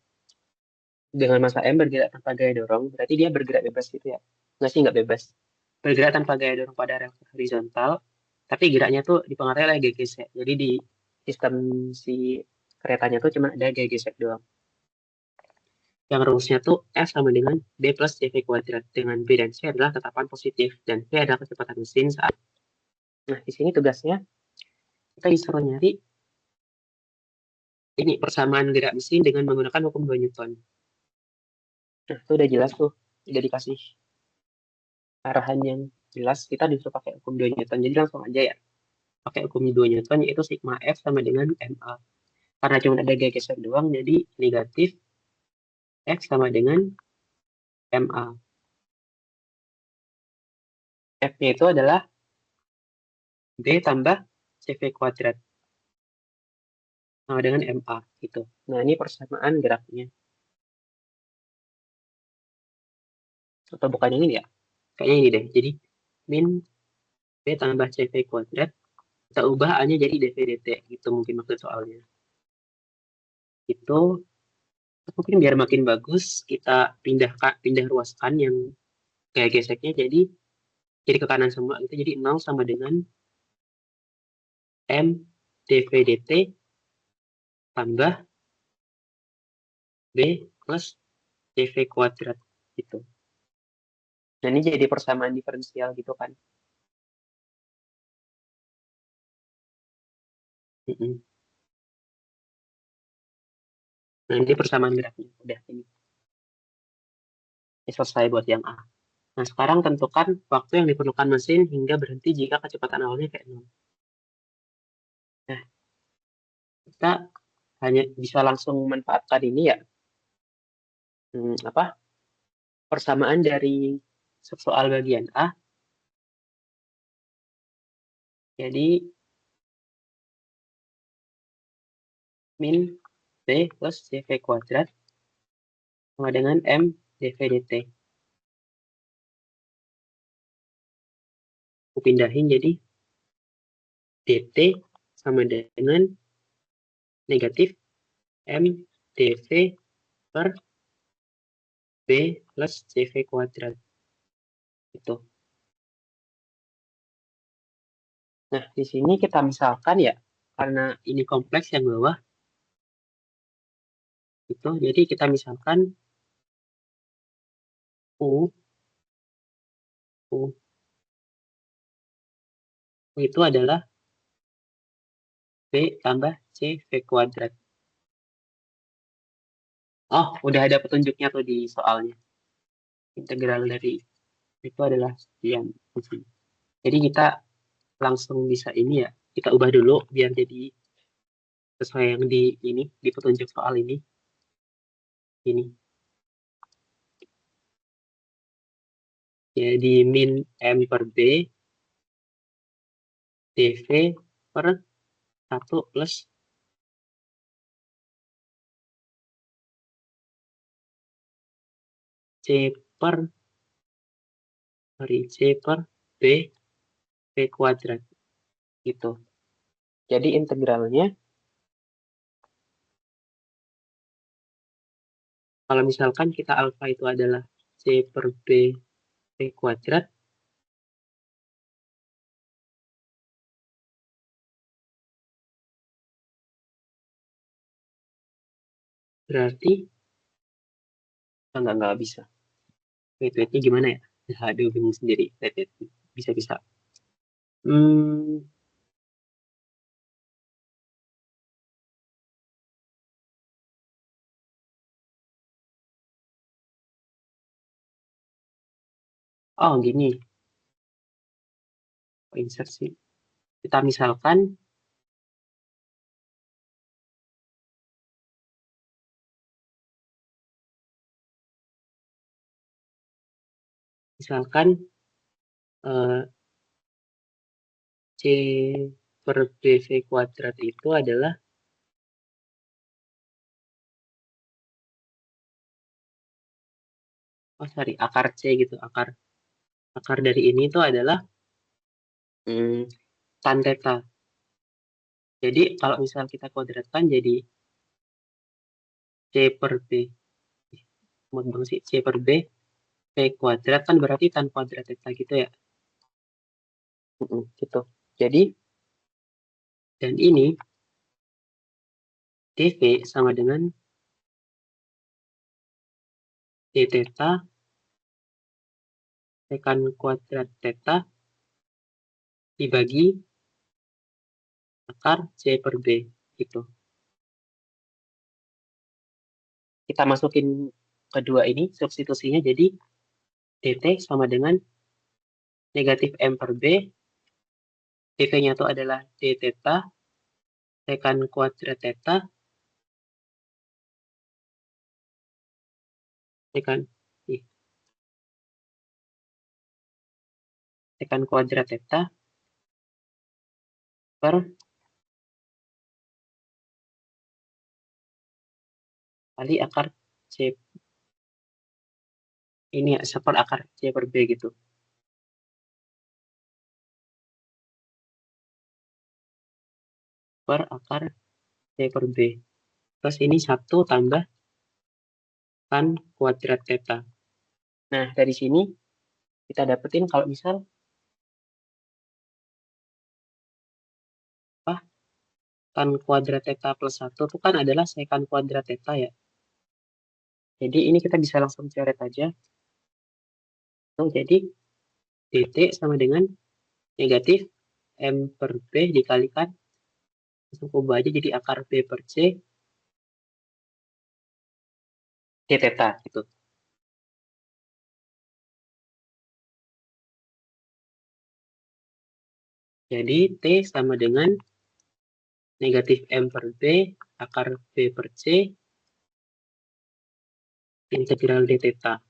dengan massa M bergerak tanpa gaya dorong, berarti dia bergerak bebas gitu ya? Nggak sih, nggak bebas. Bergerak tanpa gaya dorong pada rel horizontal, tapi geraknya tuh dipengaruhi oleh gaya gesek. Jadi di sistem si keretanya tuh cuma ada gaya gesek doang. Yang rumusnya tuh F sama dengan B plus CV kuadrat, dengan B dan C adalah tetapan positif, dan V adalah kecepatan mesin saat. Nah, di sini tugasnya kita disuruh nyari ini persamaan gerak mesin dengan menggunakan hukum 2 Newton. Nah, itu udah jelas tuh, udah dikasih arahan yang jelas, kita disuruh pakai hukum 2 Newton. Jadi langsung aja ya, pakai hukum 2 Newton, yaitu sigma F sama dengan MA. Karena cuma ada gaya geser doang, jadi negatif F sama dengan MA. F-nya itu adalah B tambah CV kuadrat. Sama dengan MA gitu. Nah, ini persamaan geraknya. Atau bukan yang ini ya? Kayaknya ini deh. Jadi min B tambah CV kuadrat, kita ubah A-nya jadi dV dt gitu mungkin maksud soalnya. Itu mungkin biar makin bagus kita pindah ruaskan yang gaya geseknya jadi ke kanan semua, itu jadi 0 sama dengan M dV dt tambah B plus dV kuadrat gitu. Nah, ini jadi persamaan diferensial gitu kan. Nah, ini persamaan geraknya. Udah, ini selesai buat yang A. Nah, sekarang tentukan waktu yang diperlukan mesin hingga berhenti jika kecepatan awalnya kayak 0. Nah, kita hanya bisa langsung memanfaatkan ini ya. Persamaan dari soal bagian A. Jadi, min B plus dV kuadrat sama dengan M dV dt. Aku pindahin jadi dt sama dengan negatif M dV per B plus CV kuadrat. Itu. Nah, di sini kita misalkan ya, karena ini kompleks yang bawah, itu, jadi kita misalkan U itu adalah B tambah CV kuadrat. Oh, udah ada petunjuknya tuh di soalnya. Integral dari itu adalah sekian. Jadi kita langsung bisa ini ya, kita ubah dulu biar jadi sesuai yang di petunjuk soal ini. Ini. Jadi min M per B dV per 1 plus C per B V kuadrat gitu. Jadi integralnya kalau misalkan kita alfa itu adalah C per B V kuadrat, berarti nggak bisa. Wait-waitnya gimana ya? Aduh, bingung sendiri. Wait, bisa. Oh, gini. Insert sih. Kita misalkan C per BV kuadrat itu adalah akar C gitu. Akar dari ini itu adalah tan theta. Jadi kalau misal kita kuadratkan jadi C per B. C per B V kuadrat kan berarti tan kuadrat theta gitu ya. Gitu. Jadi dan ini dV sama dengan d theta tekan kuadrat theta dibagi akar C per B gitu. Kita masukin kedua ini substitusinya jadi dt sama dengan negatif M per B, dv-nya itu adalah d theta tekan kuadrat theta tekan kuadrat theta per kali akar C ini ya, seper akar C per B gitu. Per akar C per B. Terus ini 1 tambah tan kuadrat theta. Nah, dari sini kita dapetin kalau misal tan kuadrat theta plus 1 itu kan adalah sekan kuadrat theta ya. Jadi ini kita bisa langsung coret aja. Jadi dt sama dengan negatif M per B dikalikan langsung ubah aja jadi akar B per C d theta gitu. Jadi T sama dengan negatif M per B akar B per C integral d theta.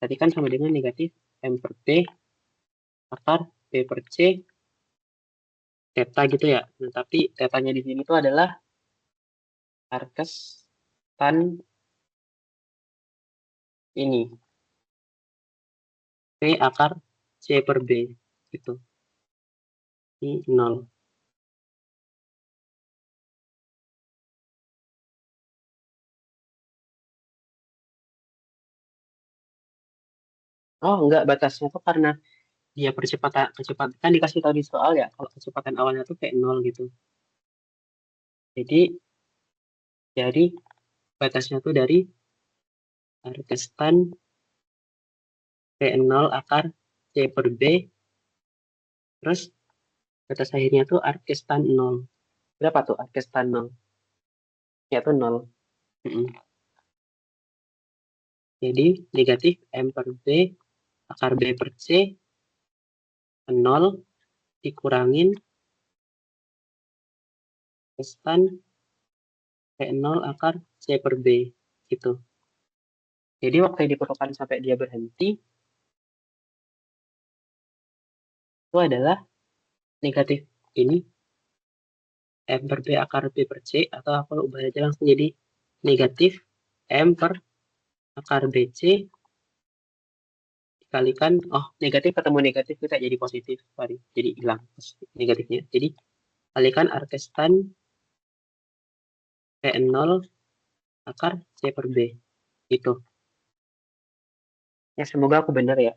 Tadi kan sama dengan negatif M per B akar B per C theta gitu ya. Nah, tapi tetanya di sini itu adalah arkes tan ini P akar C per B gitu. Ini 0. Oh, enggak, batasnya tuh karena dia kecepatan kan dikasih tahu di soal ya, kalau kecepatan awalnya tuh kayak 0 gitu. Jadi batasnya tuh dari arkes tan P0 akar C per B terus batas akhirnya tuh arkes tan 0. Berapa tuh arkes tan 0? Ya tuh 0. Jadi negatif M per B akar B per C 0 dikurangin tan P0 akar C per B gitu. Jadi waktu yang diperlukan sampai dia berhenti itu adalah negatif ini M per B akar B per C atau aku ubah aja langsung jadi negatif M per akar BC dikalikan, negatif ketemu negatif kita jadi positif, sorry, jadi hilang negatifnya. Jadi kalikan arkestan P0 akar C per B. Gitu. Ya, semoga aku benar ya.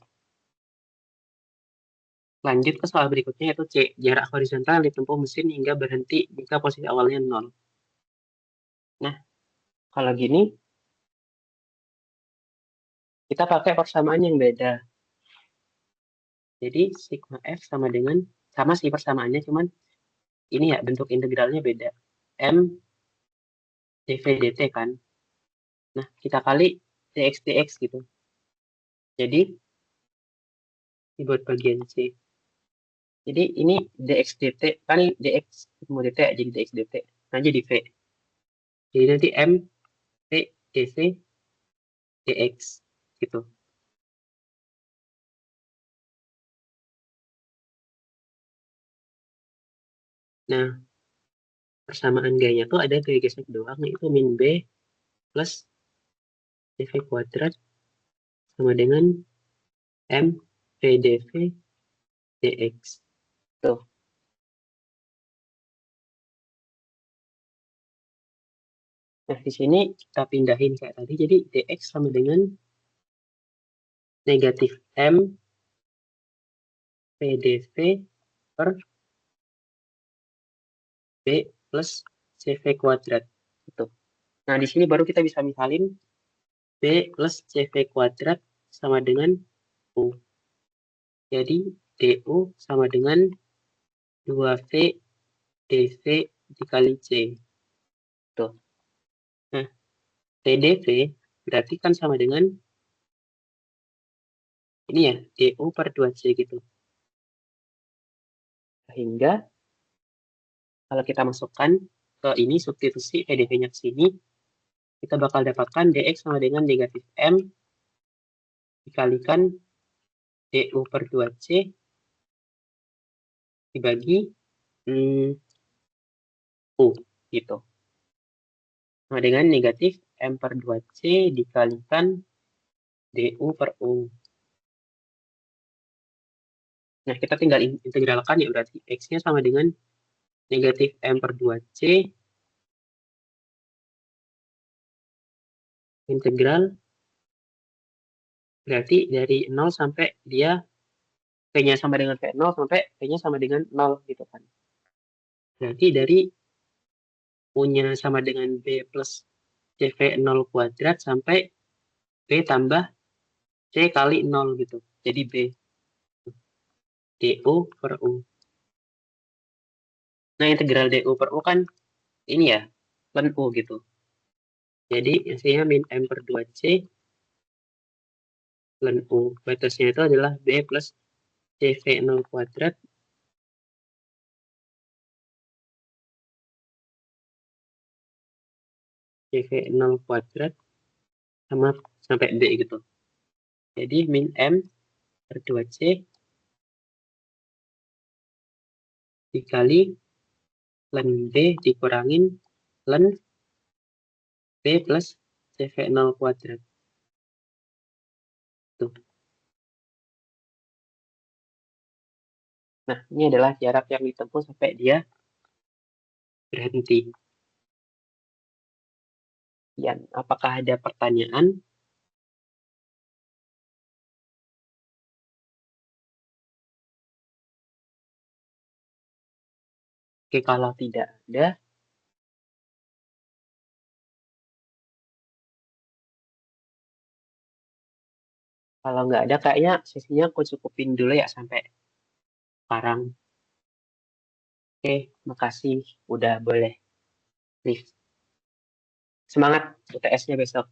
Lanjut ke soal berikutnya, yaitu C. Jarak horizontal yang ditempuh mesin hingga berhenti jika posisi awalnya 0. Nah, kalau gini, kita pakai persamaan yang beda. Jadi, sigma F sama dengan, sama sih persamaannya, cuman ini ya, bentuk integralnya beda. M dv dt kan. Nah, kita kali dx gitu. Jadi, dibuat bagian C. Jadi, ini dx dt, kan ini dx ketemu dt, jadi dx dt. Nah, jadi V. Jadi nanti M P dv dx gitu. Nah, persamaan gayanya tuh ada gaya gesek doang, yaitu min B plus dv kuadrat sama dengan M P dv dx. Tuh. Nah, di sini kita pindahin kayak tadi, jadi dx sama dengan negatif M P dv per B plus CV kuadrat. Gitu. Nah, di sini baru kita bisa misalin B plus CV kuadrat sama dengan U. Jadi, DU sama dengan 2V dV dikali C. Tuh. Nah, TDV berarti kan sama dengan ini ya, DU per 2C gitu. Sehingga kalau kita masukkan ke ini, substitusi TDV-nya ke sini, kita bakal dapatkan DX sama dengan negatif M dikalikan DU per 2C dibagi U gitu. Sama dengan negatif M per 2C dikalikan DU per U. Nah, kita tinggal integralkan ya, berarti X-nya sama dengan negatif M per 2C integral, berarti dari 0 sampai dia P-nya sama dengan V0 sampai P-nya sama dengan 0 gitu kan. Berarti dari U-nya sama dengan B plus CV0 kuadrat sampai B tambah C kali 0 gitu. Jadi B. DU per U. Nah, integral DU per U kan ini ya, ln U gitu. Jadi, hasilnya min M per 2C ln U. Batasnya itu adalah B plus CV0 kuadrat CV0 kuadrat sama sampai B gitu. Jadi, min M per 2C dikali ln B dikurangin ln B plus CV0 kuadrat. Tuh. Nah, ini adalah jarak yang ditempuh sampai dia berhenti. Yan, apakah ada pertanyaan? Oke, kalau tidak ada, kalau nggak ada kayaknya sesinya aku cukupin dulu ya sampai sekarang. Oke, makasih udah boleh live. Semangat UTS-nya besok.